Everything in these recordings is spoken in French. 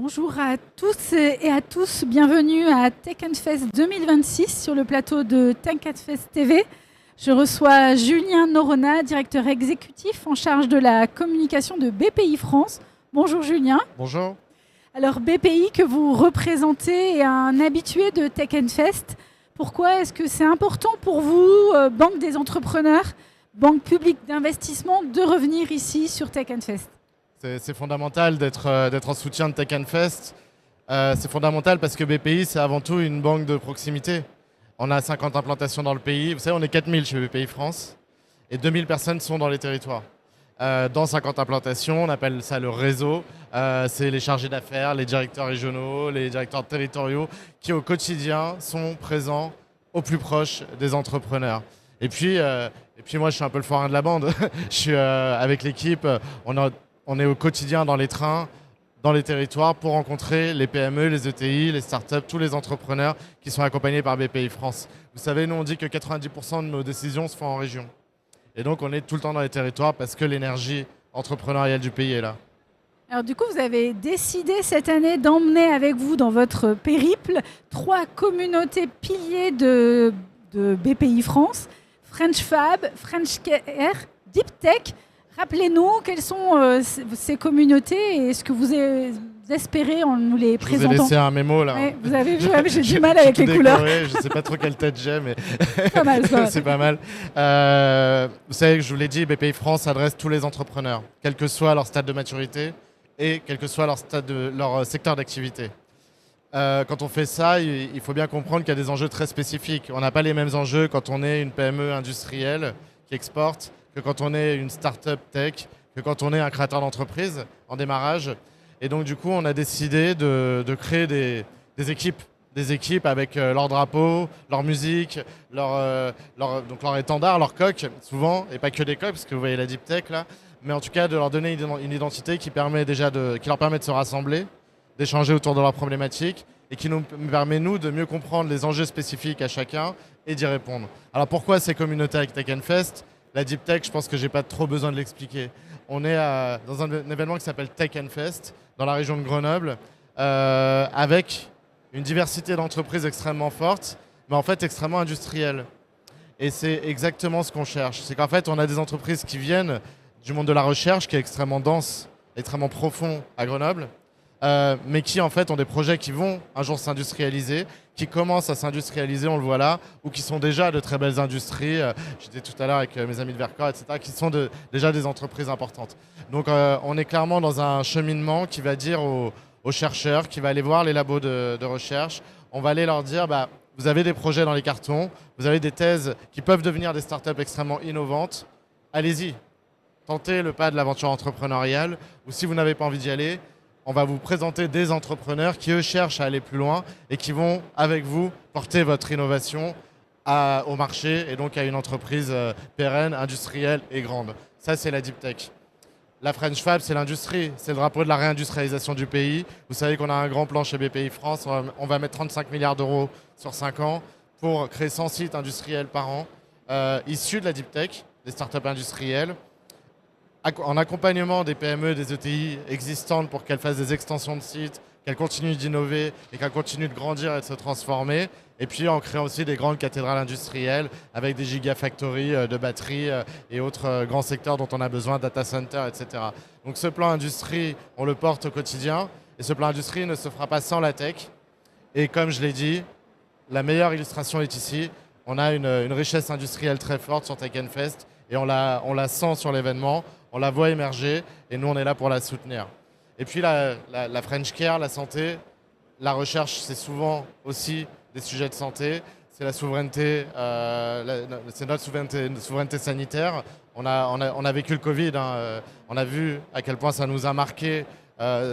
Bonjour à tous et à tous, bienvenue à Tech Fest 2026 sur le plateau de Tech Fest TV. Je reçois Julien Noronha, directeur exécutif en charge de la communication de BPI France. Bonjour Julien. Bonjour. Alors BPI que vous représentez est un habitué de Tech Fest. Pourquoi est-ce que c'est important pour vous, Banque des entrepreneurs, banque publique d'investissement, de revenir ici sur Tech Fest ? C'est fondamental d'être en soutien de Tech Fest. C'est fondamental parce que BPI, c'est avant tout une banque de proximité. On a 50 implantations dans le pays. Vous savez, on est 4000 chez BPI France et 2000 personnes sont dans les territoires. Dans 50 implantations, on appelle ça le réseau. C'est les chargés d'affaires, les directeurs régionaux, les directeurs territoriaux qui au quotidien sont présents au plus proche des entrepreneurs. Et puis moi, je suis un peu le forain de la bande. Je suis avec l'équipe, on est au quotidien dans les trains, dans les territoires pour rencontrer les PME, les ETI, les startups, tous les entrepreneurs qui sont accompagnés par BPI France. Vous savez, nous on dit que 90% de nos décisions se font en région. Et donc on est tout le temps dans les territoires parce que l'énergie entrepreneuriale du pays est là. Alors du coup, vous avez décidé cette année d'emmener avec vous dans votre périple 3 communautés piliers de BPI France, French Fab, French Care, Deep Tech. Rappelez-nous quelles sont ces communautés et ce que vous espérez en nous les présentant. Je vous ai laissé un mémo là. Ouais, vous avez vu, j'ai du mal avec les couleurs. Je ne sais pas trop quelle tête j'ai, mais pas mal, c'est pas mal. Vous savez, je vous l'ai dit, BPI France adresse tous les entrepreneurs, quel que soit leur stade de maturité et quel que soit leur secteur d'activité. Quand on fait ça, il faut bien comprendre qu'il y a des enjeux très spécifiques. On n'a pas les mêmes enjeux quand on est une PME industrielle qui exporte, que quand on est une start-up tech, que quand on est un créateur d'entreprise en démarrage. Et donc du coup, on a décidé de créer des équipes avec leur drapeau, leur musique, leur étendard, leur coque, souvent, et pas que des coques, parce que vous voyez la deep tech là, mais en tout cas de leur donner une identité qui leur permet de se rassembler, d'échanger autour de leurs problématiques, et qui nous permet, nous, de mieux comprendre les enjeux spécifiques à chacun et d'y répondre. Alors pourquoi ces communautés avec Tech Fest ? La Deep Tech, je pense que je n'ai pas trop besoin de l'expliquer. On est dans un événement qui s'appelle Tech Fest, dans la région de Grenoble, avec une diversité d'entreprises extrêmement forte, mais en fait extrêmement industrielle. Et c'est exactement ce qu'on cherche. C'est qu'en fait, on a des entreprises qui viennent du monde de la recherche, qui est extrêmement dense, extrêmement profond à Grenoble, mais qui en fait ont des projets qui vont un jour s'industrialiser, qui commencent à s'industrialiser, on le voit là, ou qui sont déjà de très belles industries. J'étais tout à l'heure avec mes amis de Vercors, etc., qui sont déjà des entreprises importantes. Donc on est clairement dans un cheminement qui va dire aux chercheurs, qui va aller voir les labos de recherche, on va aller leur dire, vous avez des projets dans les cartons, vous avez des thèses qui peuvent devenir des startups extrêmement innovantes, allez-y, tentez le pas de l'aventure entrepreneuriale, ou si vous n'avez pas envie d'y aller, on va vous présenter des entrepreneurs qui, eux, cherchent à aller plus loin et qui vont, avec vous, porter votre innovation au marché et donc à une entreprise pérenne, industrielle et grande. Ça, c'est la Deep Tech. La French Fab, c'est l'industrie. C'est le drapeau de la réindustrialisation du pays. Vous savez qu'on a un grand plan chez BPI France. On va mettre 35 milliards d'euros sur 5 ans pour créer 100 sites industriels par an, issus de la Deep Tech, des startups industrielles, en accompagnement des PME, des ETI existantes pour qu'elles fassent des extensions de sites, qu'elles continuent d'innover et qu'elles continuent de grandir et de se transformer. Et puis en créant aussi des grandes cathédrales industrielles avec des gigafactories de batteries et autres grands secteurs dont on a besoin, data centers, etc. Donc ce plan industrie, on le porte au quotidien. Et ce plan industrie ne se fera pas sans la tech. Et comme je l'ai dit, la meilleure illustration est ici. On a une richesse industrielle très forte sur Tech Fest et on la sent sur l'événement. On la voit émerger et nous, on est là pour la soutenir. Et puis la French Care, la santé, la recherche, c'est souvent aussi des sujets de santé. C'est la souveraineté, c'est notre souveraineté sanitaire. On a vécu le Covid, on a vu à quel point ça nous a marqué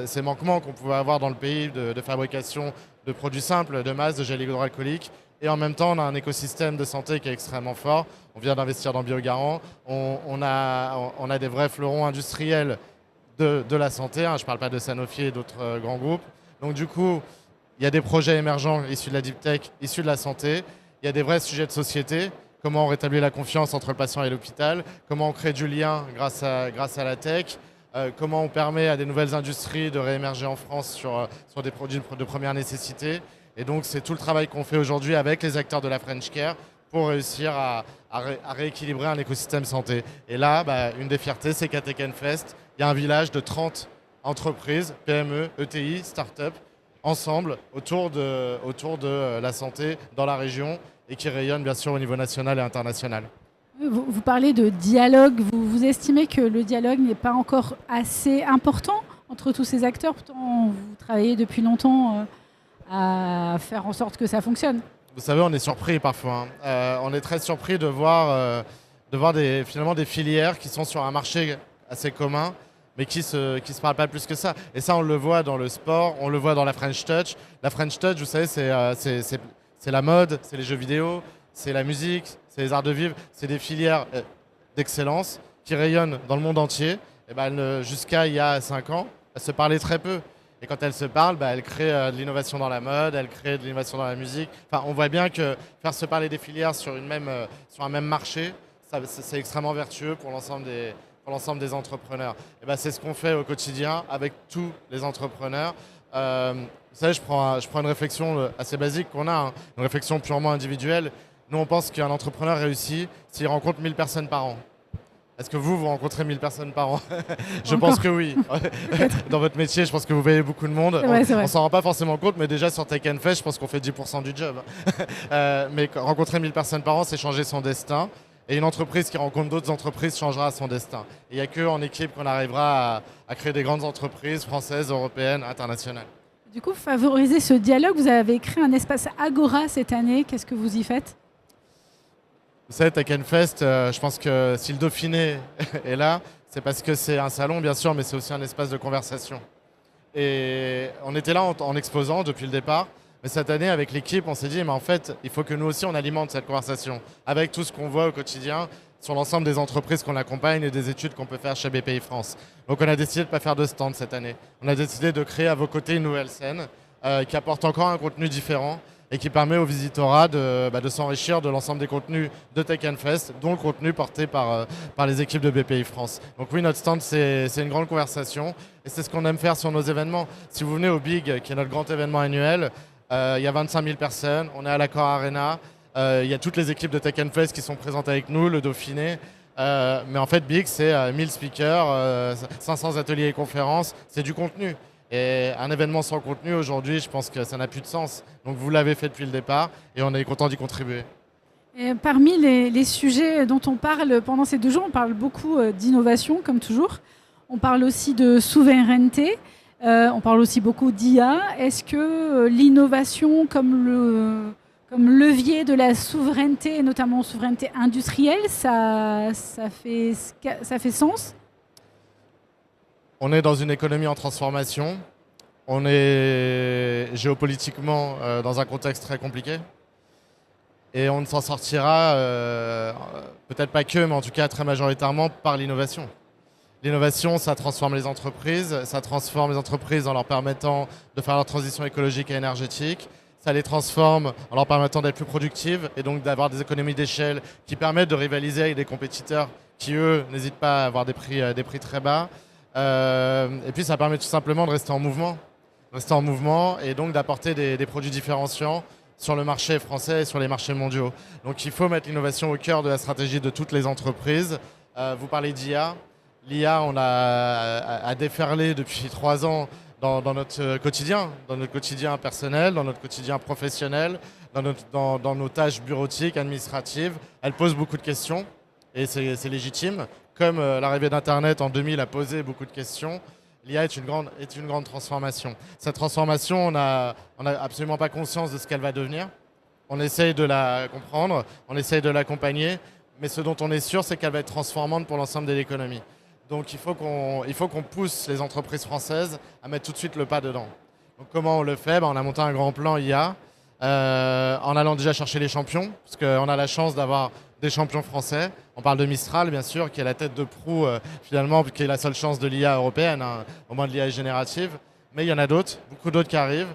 ces manquements qu'on pouvait avoir dans le pays de fabrication de produits simples, de masse, de gel hydroalcoolique. Et en même temps, on a un écosystème de santé qui est extrêmement fort. On vient d'investir dans Biogarant. On a des vrais fleurons industriels de la santé. Je ne parle pas de Sanofi et d'autres grands groupes. Donc du coup, il y a des projets émergents issus de la Deep Tech, issus de la santé. Il y a des vrais sujets de société. Comment on rétablit la confiance entre le patient et l'hôpital. Comment on crée du lien grâce à la tech. comment on permet à des nouvelles industries de réémerger en France sur des produits de première nécessité. Et donc, c'est tout le travail qu'on fait aujourd'hui avec les acteurs de la French Care pour réussir à rééquilibrer un écosystème santé. Et là, une des fiertés, c'est qu'à TechNFest, il y a un village de 30 entreprises, PME, ETI, start-up, ensemble, autour de la santé dans la région et qui rayonnent bien sûr au niveau national et international. Vous parlez de dialogue. Vous estimez que le dialogue n'est pas encore assez important entre tous ces acteurs? Pourtant, vous travaillez depuis longtemps à faire en sorte que ça fonctionne. Vous savez, on est surpris parfois. On est très surpris de voir finalement des filières qui sont sur un marché assez commun, mais qui se parlent pas plus que ça. Et ça, on le voit dans le sport, on le voit dans la French Touch. La French Touch, vous savez, c'est la mode, c'est les jeux vidéo, c'est la musique, c'est les arts de vivre. C'est des filières d'excellence qui rayonnent dans le monde entier. Et jusqu'à il y a 5 ans, elles se parlaient très peu. Et quand elles se parlent, elles créent de l'innovation dans la mode, elles créent de l'innovation dans la musique. Enfin, on voit bien que faire se parler des filières sur un même marché, c'est extrêmement vertueux pour l'ensemble des entrepreneurs. Et c'est ce qu'on fait au quotidien avec tous les entrepreneurs. Vous savez, je prends une réflexion assez basique qu'on a, une réflexion purement individuelle. Nous, on pense qu'un entrepreneur réussit s'il rencontre 1000 personnes par an. Est-ce que vous rencontrez 1000 personnes par an? Je pense que oui. Dans votre métier, je pense que vous voyez beaucoup de monde. C'est vrai. On s'en rend pas forcément compte, mais déjà sur TechNFest, je pense qu'on fait 10% du job. Mais rencontrer 1000 personnes par an, c'est changer son destin. Et une entreprise qui rencontre d'autres entreprises changera son destin. Il n'y a qu'en équipe qu'on arrivera à créer des grandes entreprises françaises, européennes, internationales. Du coup, favoriser ce dialogue, vous avez créé un espace Agora cette année. Qu'est-ce que vous y faites? Vous savez, TechNFest, je pense que si le Dauphiné est là, c'est parce que c'est un salon, bien sûr, mais c'est aussi un espace de conversation. Et on était là en exposant depuis le départ. Mais cette année, avec l'équipe, on s'est dit, mais en fait, il faut que nous aussi, on alimente cette conversation avec tout ce qu'on voit au quotidien sur l'ensemble des entreprises qu'on accompagne et des études qu'on peut faire chez BPI France. Donc, on a décidé de ne pas faire de stand cette année. On a décidé de créer à vos côtés une nouvelle scène qui apporte encore un contenu différent et qui permet aux visiteurs de s'enrichir de l'ensemble des contenus de TechNFest, dont le contenu porté par les équipes de BPI France. Donc oui, notre stand, c'est une grande conversation et c'est ce qu'on aime faire sur nos événements. Si vous venez au Big, qui est notre grand événement annuel, il y a 25 000 personnes, on est à l'Accor Arena, il y a toutes les équipes de TechNFest qui sont présentes avec nous, le Dauphiné. Mais en fait, Big, c'est 1000 speakers, 500 ateliers et conférences, c'est du contenu. Et un événement sans contenu, aujourd'hui, je pense que ça n'a plus de sens. Donc vous l'avez fait depuis le départ et on est content d'y contribuer. Et parmi les sujets dont on parle pendant ces 2 jours, on parle beaucoup d'innovation, comme toujours. On parle aussi de souveraineté. On parle aussi beaucoup d'IA. Est-ce que l'innovation comme levier de la souveraineté, et notamment souveraineté industrielle, ça fait sens? On est dans une économie en transformation. On est géopolitiquement dans un contexte très compliqué. Et on ne s'en sortira, peut-être pas que, mais en tout cas très majoritairement par l'innovation. L'innovation, ça transforme les entreprises. Ça transforme les entreprises en leur permettant de faire leur transition écologique et énergétique. Ça les transforme en leur permettant d'être plus productives et donc d'avoir des économies d'échelle qui permettent de rivaliser avec des compétiteurs qui, eux, n'hésitent pas à avoir des prix très bas. Et puis ça permet tout simplement de rester en mouvement et donc d'apporter des produits différenciants sur le marché français et sur les marchés mondiaux. Donc il faut mettre l'innovation au cœur de la stratégie de toutes les entreprises. Vous parlez d'IA. L'IA, on a déferlé depuis 3 ans dans notre quotidien personnel, dans notre quotidien professionnel, dans nos tâches bureautiques, administratives. Elle pose beaucoup de questions et c'est légitime. Comme l'arrivée d'Internet en 2000 a posé beaucoup de questions, l'IA est une grande transformation. Cette transformation, on n'a absolument pas conscience de ce qu'elle va devenir. On essaye de la comprendre, on essaye de l'accompagner, mais ce dont on est sûr, c'est qu'elle va être transformante pour l'ensemble de l'économie. Donc il faut qu'on pousse les entreprises françaises à mettre tout de suite le pas dedans. Donc comment on le fait? On a monté un grand plan IA en allant déjà chercher les champions, parce qu'on a la chance d'avoir des champions français. On parle de Mistral, bien sûr, qui est la tête de proue, finalement, qui est la seule chance de l'IA européenne, au moins de l'IA générative. Mais il y en a d'autres, beaucoup d'autres qui arrivent,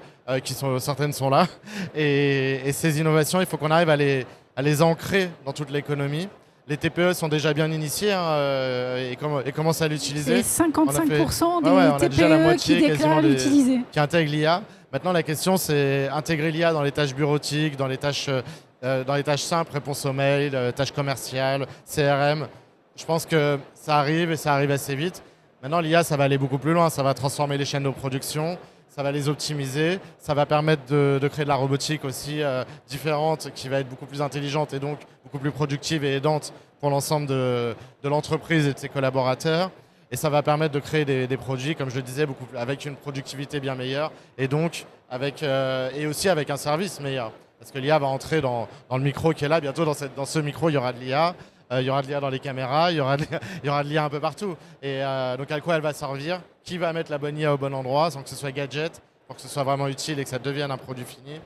certaines sont là. Et ces innovations, il faut qu'on arrive à les ancrer dans toute l'économie, Les TPE sont déjà bien initiés et commencent à l'utiliser. C'est 55% des on a déjà la TPE moitié qui déclarent l'utiliser. Qui intègrent l'IA. Maintenant, la question, c'est intégrer l'IA dans les tâches bureautiques, dans les tâches simples, réponse aux mails, tâches commerciales, CRM. Je pense que ça arrive et ça arrive assez vite. Maintenant, l'IA, ça va aller beaucoup plus loin. Ça va transformer les chaînes de production, ça va les optimiser, ça va permettre de créer de la robotique aussi différente, qui va être beaucoup plus intelligente et donc beaucoup plus productive et aidante pour l'ensemble de l'entreprise et de ses collaborateurs. Et ça va permettre de créer des produits, comme je le disais, avec une productivité bien meilleure et donc et aussi avec un service meilleur. Parce que l'IA va entrer dans le micro qui est là. Bientôt, dans ce micro, il y aura de l'IA. Il y aura de l'IA dans les caméras, il y aura de l'IA un peu partout. Et donc à quoi elle va servir? Qui va mettre la bonne IA au bon endroit sans que ce soit gadget, pour que ce soit vraiment utile et que ça devienne un produit fini?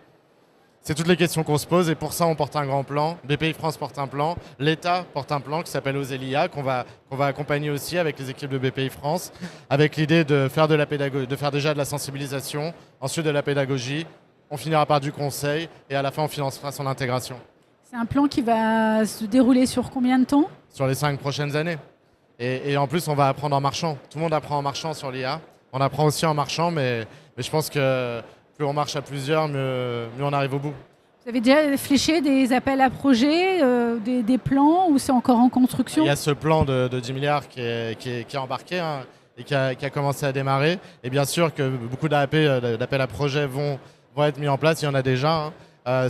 C'est toutes les questions qu'on se pose et pour ça on porte un grand plan. BPI France porte un plan, l'État porte un plan qui s'appelle Oser l'IA, qu'on va accompagner aussi avec les équipes de BPI France, avec l'idée de faire de la pédagogie, de faire déjà de la sensibilisation, ensuite de la pédagogie, on finira par du conseil et à la fin on financera son intégration. C'est un plan qui va se dérouler sur combien de temps? Sur les 5 prochaines années. Et en plus, on va apprendre en marchant. Tout le monde apprend en marchant sur l'IA. On apprend aussi en marchant, mais je pense que plus on marche à plusieurs, mieux on arrive au bout. Vous avez déjà fléché des appels à projets, des plans, ou c'est encore en construction? Il y a ce plan de 10 milliards qui est embarqué et qui a commencé à démarrer. Et bien sûr que beaucoup d'appels à projets vont être mis en place. Il y en a déjà.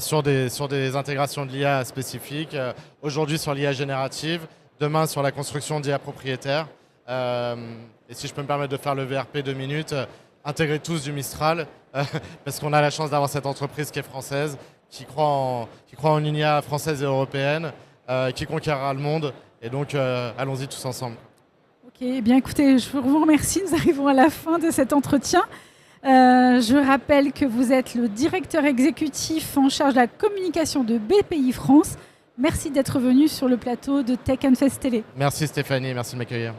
Sur des intégrations de l'IA spécifiques, aujourd'hui sur l'IA générative, demain sur la construction d'IA propriétaire. Et si je peux me permettre de faire le VRP 2 minutes, intégrer tous du Mistral, parce qu'on a la chance d'avoir cette entreprise qui est française, qui croit en une IA française et européenne, qui conquérera le monde. Et donc allons-y tous ensemble. Ok, eh bien écoutez, je vous remercie. Nous arrivons à la fin de cet entretien. Je rappelle que vous êtes le directeur exécutif en charge de la communication de BPI France. Merci d'être venu sur le plateau de Tech and Fest Télé. Merci Stéphanie, merci de m'accueillir.